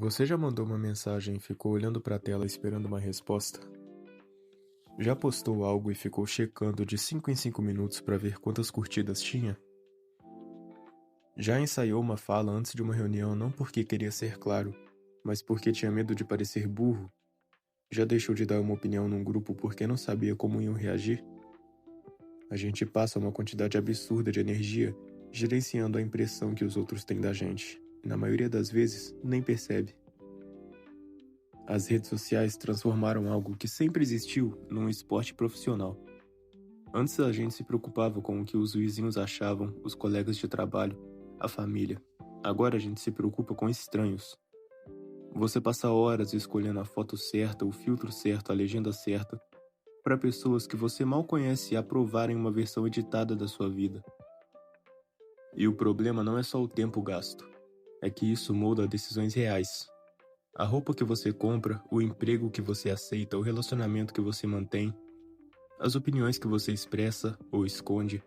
Você já mandou uma mensagem e ficou olhando para a tela esperando uma resposta? Já postou algo e ficou checando de 5 em 5 minutos para ver quantas curtidas tinha? Já ensaiou uma fala antes de uma reunião não porque queria ser claro, mas porque tinha medo de parecer burro? Já deixou de dar uma opinião num grupo porque não sabia como iam reagir? A gente passa uma quantidade absurda de energia gerenciando a impressão que os outros têm da gente, e na maioria das vezes nem percebe. As redes sociais transformaram algo que sempre existiu num esporte profissional. Antes a gente se preocupava com o que os vizinhos achavam, os colegas de trabalho, a família. Agora a gente se preocupa com estranhos. Você passa horas escolhendo a foto certa, o filtro certo, a legenda certa, para pessoas que você mal conhece aprovarem uma versão editada da sua vida. E o problema não é só o tempo gasto, é que isso molda decisões reais. A roupa que você compra, o emprego que você aceita, o relacionamento que você mantém, as opiniões que você expressa ou esconde.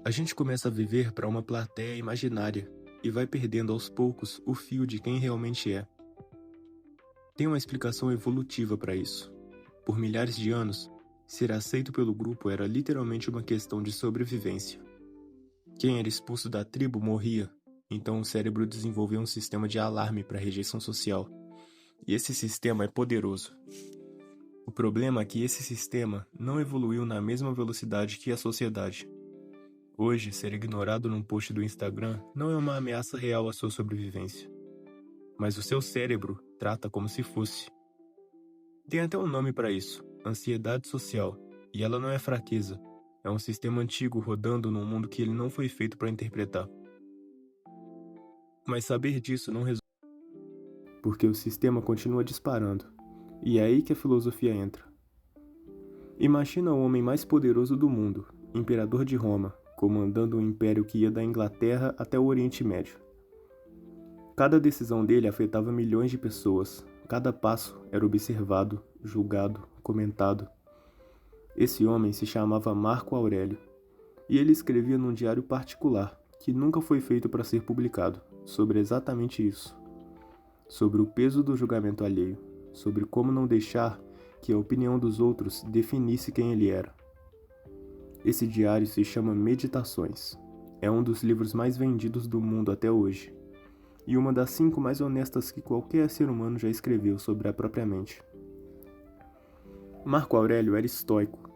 A gente começa a viver para uma plateia imaginária e vai perdendo aos poucos o fio de quem realmente é. Tem uma explicação evolutiva para isso. Por milhares de anos, ser aceito pelo grupo era literalmente uma questão de sobrevivência. Quem era expulso da tribo morria, então o cérebro desenvolveu um sistema de alarme para rejeição social. E esse sistema é poderoso. O problema é que esse sistema não evoluiu na mesma velocidade que a sociedade. Hoje, ser ignorado num post do Instagram não é uma ameaça real à sua sobrevivência. Mas o seu cérebro trata como se fosse. Tem até um nome para isso, ansiedade social. E ela não é fraqueza. É um sistema antigo rodando num mundo que ele não foi feito para interpretar. Mas saber disso não resolve, porque o sistema continua disparando. E é aí que a filosofia entra. Imagina o homem mais poderoso do mundo, imperador de Roma, comandando um império que ia da Inglaterra até o Oriente Médio. Cada decisão dele afetava milhões de pessoas. Cada passo era observado, julgado, comentado. Esse homem se chamava Marco Aurélio, e ele escrevia num diário particular, que nunca foi feito para ser publicado, sobre exatamente isso. Sobre o peso do julgamento alheio, sobre como não deixar que a opinião dos outros definisse quem ele era. Esse diário se chama Meditações. É um dos livros mais vendidos do mundo até hoje, e uma das 5 mais honestas que qualquer ser humano já escreveu sobre a própria mente. Marco Aurélio era estoico,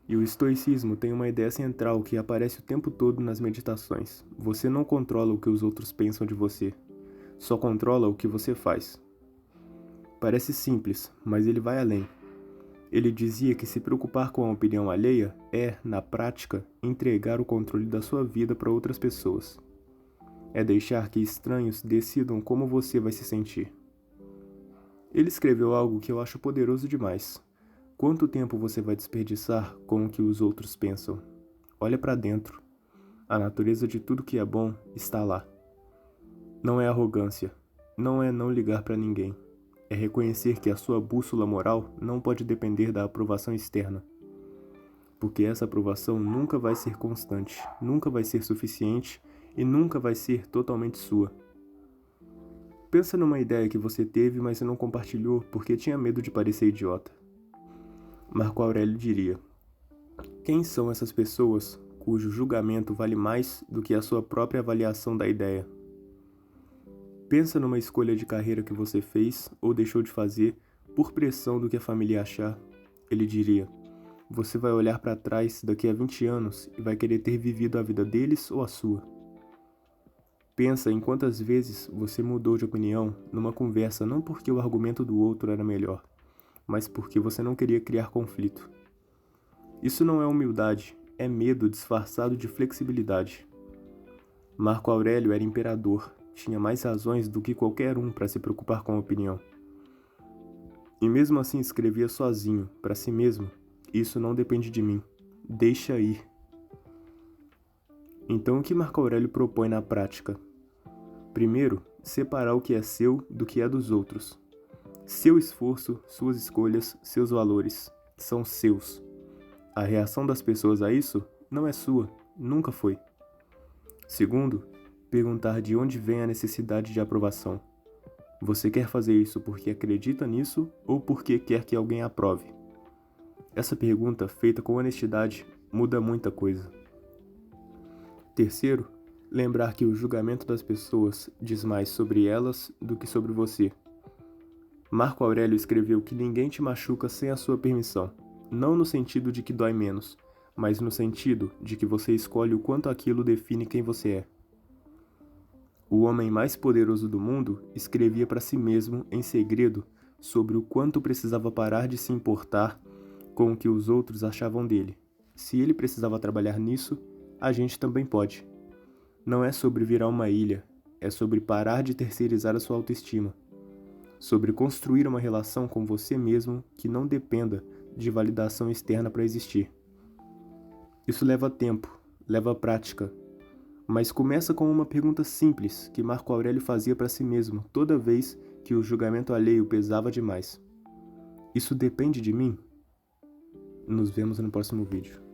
e o estoicismo tem uma ideia central que aparece o tempo todo nas meditações. Você não controla o que os outros pensam de você, só controla o que você faz. Parece simples, mas ele vai além. Ele dizia que se preocupar com a opinião alheia é, na prática, entregar o controle da sua vida para outras pessoas. É deixar que estranhos decidam como você vai se sentir. Ele escreveu algo que eu acho poderoso demais. Quanto tempo você vai desperdiçar com o que os outros pensam? Olha para dentro. A natureza de tudo que é bom está lá. Não é arrogância. Não é não ligar para ninguém. É reconhecer que a sua bússola moral não pode depender da aprovação externa. Porque essa aprovação nunca vai ser constante, nunca vai ser suficiente e nunca vai ser totalmente sua. Pensa numa ideia que você teve, mas não compartilhou porque tinha medo de parecer idiota. Marco Aurélio diria: quem são essas pessoas cujo julgamento vale mais do que a sua própria avaliação da ideia? Pensa numa escolha de carreira que você fez ou deixou de fazer por pressão do que a família achar. Ele diria: você vai olhar para trás daqui a 20 anos e vai querer ter vivido a vida deles ou a sua. Pensa em quantas vezes você mudou de opinião numa conversa não porque o argumento do outro era melhor, mas porque você não queria criar conflito. Isso não é humildade, é medo disfarçado de flexibilidade. Marco Aurélio era imperador, tinha mais razões do que qualquer um para se preocupar com a opinião. E mesmo assim escrevia sozinho, para si mesmo: isso não depende de mim, deixa ir. Então o que Marco Aurélio propõe na prática? Primeiro, separar o que é seu do que é dos outros. Seu esforço, suas escolhas, seus valores são seus. A reação das pessoas a isso não é sua, nunca foi. Segundo, perguntar de onde vem a necessidade de aprovação. Você quer fazer isso porque acredita nisso ou porque quer que alguém aprove? Essa pergunta, feita com honestidade, muda muita coisa. Terceiro, lembrar que o julgamento das pessoas diz mais sobre elas do que sobre você. Marco Aurélio escreveu que ninguém te machuca sem a sua permissão, não no sentido de que dói menos, mas no sentido de que você escolhe o quanto aquilo define quem você é. O homem mais poderoso do mundo escrevia para si mesmo, em segredo, sobre o quanto precisava parar de se importar com o que os outros achavam dele. Se ele precisava trabalhar nisso, a gente também pode. Não é sobre virar uma ilha, é sobre parar de terceirizar a sua autoestima. Sobre construir uma relação com você mesmo que não dependa de validação externa para existir. Isso leva tempo, leva prática, mas começa com uma pergunta simples que Marco Aurélio fazia para si mesmo toda vez que o julgamento alheio pesava demais. Isso depende de mim? Nos vemos no próximo vídeo.